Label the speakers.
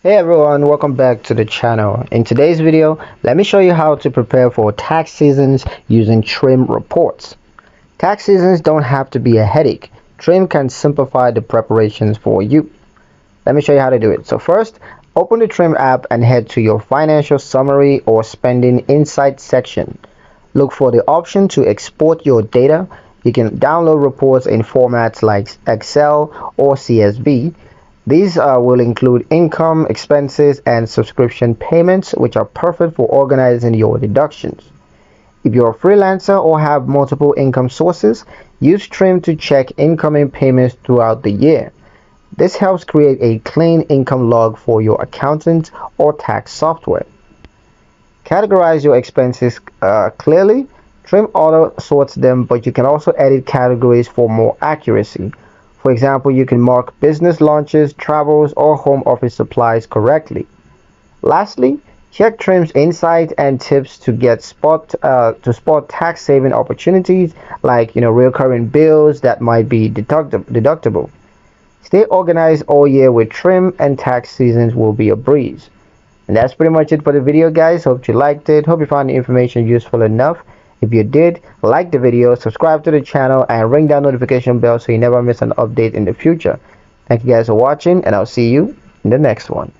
Speaker 1: Hey everyone, welcome back to the channel. In today's video, let me show you how to prepare for tax seasons using trim reports. Tax seasons don't have to be a headache. Trim can simplify the preparations for you. Let me show you how to do it. So first, open the Trim app and head to your financial summary or spending insights section. Look for the option to export your data. You can download reports in formats like Excel or CSV. These will include income, expenses, and subscription payments, which are perfect for organizing your deductions. If you're a freelancer or have multiple income sources, use Trim to check incoming payments throughout the year. This helps create a clean income log for your accountant or tax software. Categorize your expenses clearly. Trim auto sorts them, but you can also edit categories for more accuracy. For example, you can mark business launches, travels, or home office supplies correctly. Lastly, check Trim's insight and tips to spot tax saving opportunities like recurring bills that might be deductible. Stay organized all year with Trim, and tax seasons will be a breeze. And that's pretty much it for the video, guys. Hope you liked it. Hope you found the information useful enough. If you did, like the video, subscribe to the channel, and ring that notification bell so you never miss an update in the future. Thank you guys for watching, and I'll see you in the next one.